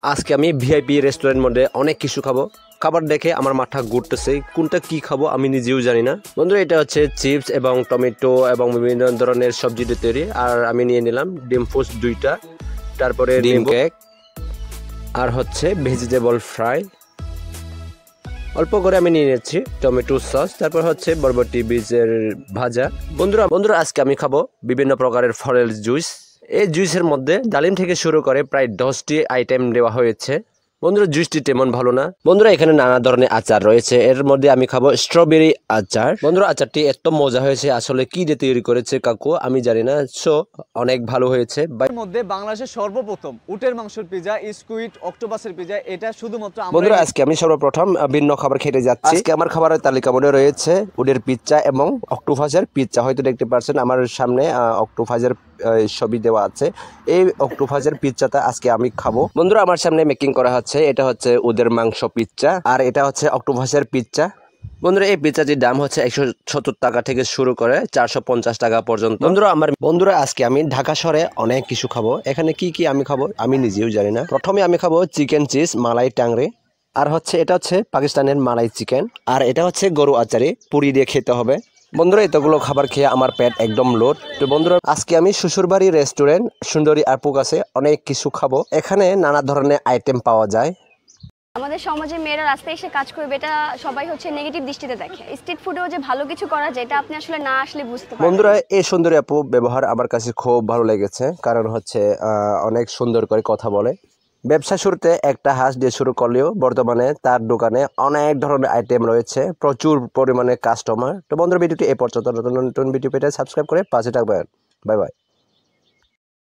আজকে আমি VIP restaurant মধ্যে অনেক কিছু খাবো। খাবার দেখে আমার মাথা ঘুরতেছে, কোনটা কি খাবো আমি নিজেও জানি না। বন্ধুরা, এটা হচ্ছে চিপস এবং টমেটো এবং বিভিন্ন ধরনের সবজি দিয়ে তৈরি। আর আমি নিয়ে নিলাম ডিম পোস্ট 2টা, তারপরে ডিম কেক, আর হচ্ছে ভেজিটেবল ফ্রাই। অল্প করে আমি নিয়ে নিচ্ছি টমেটো সস, তারপর হচ্ছে বরবটি বীজের ভাজা। বন্ধুরা আজকে আমি খাবো বিভিন্ন প্রকারের ফলের জুস। এই জুসের মধ্যে ডালিম থেকে শুরু করে প্রায় 10টি আইটেম দেওয়া হয়েছে। বন্ধুরা, জুসটি তেমন ভালো না। বন্ধুরা, এখানে নানা ধরনের আচার রয়েছে, এর মধ্যে আমি খাবো স্ট্রবেরি আচার। বন্ধুরা, আচারটি এত মজা হয়েছে, আসলে কি দিয়ে তৈরি করেছে কাকু আমি জানি না। সো অনেক ভালো হয়েছে। এর মধ্যে বাংলাদেশের সর্বপ্রথম উটের মাংসের পিজা, স্কুইড, অক্টোপাসের পিজা, এটা শুধুমাত্র বন্ধুরা, আজকে আমি সর্বপ্রথম ভিন্ন খাবার খেতে যাচ্ছি। আজকে আমার খাবারের তালিকা মধ্যে রয়েছে উটের পিজ্জা এবং অক্টোপাসের পিজ্জা। হয়তো দেখতে পাচ্ছেন আমার সামনে অক্টোপাসের ছবি দেওয়া আছে। এই অক্টোপাসের পিজ্জাটা আজকে আমি খাবো। বন্ধুরা, আমার সামনে মেকিং করা হচ্ছে, এটা হচ্ছে উটের মাংস পিজ্জা আর এটা হচ্ছে অক্টোপাসের পিজ্জা। বন্ধুরা, এই পিজ্জাটির দাম হচ্ছে 170 টাকা থেকে শুরু করে 450 টাকা পর্যন্ত। বন্ধুরা আজকে আমি ঢাকা শহরে অনেক কিছু খাবো। এখানে কি কি আমি খাবো আমি নিজেও জানি না। প্রথমে আমি খাবো চিকেন চিজ মালাই টাংরি, আর এটা হচ্ছে পাকিস্তানের মালাই চিকেন, আর এটা হচ্ছে গরু আচারি পুরি দিয়ে খেতে হবে। বন্ধুরা, এতগুলো খাবার খেয়ে আমার পেট একদম লোড। তো বন্ধুরা, আজকে আমি শ্বশুরবাড়ি রেস্টুরেন্ট সুন্দরী আপুর কাছে অনেক কিছু খাবো। এখানে নানা ধরনের আইটেম পাওয়া যায়। আমাদের সমাজে মেয়েরা রাস্তায় এসে কাজ করবে, এটা সবাই হচ্ছে নেগেটিভ দৃষ্টিতে দেখে। স্ট্রিট ফুডেও যে ভালো কিছু করা যায়, এটা আপনি আসলে না আসলে বুঝতে পারবেন। বন্ধুরা, এই সুন্দরী আপু ব্যবহার আমার কাছে খুব ভালো লেগেছে, কারণ হচ্ছে অনেক সুন্দর করে কথা বলে। ব্যবসা শুরুতে একটা হাঁস দিয়ে শুরু করলেও বর্তমানে তার দোকানে অনেক ধরনের আইটেম রয়েছে, প্রচুর পরিমাণে কাস্টমার। তো বন্ধুরা, ভিডিওটি এই পর্যন্ত। নতুন ভিডিও পেতে সাবস্ক্রাইব করে পাশে থাকবেন। Bye bye.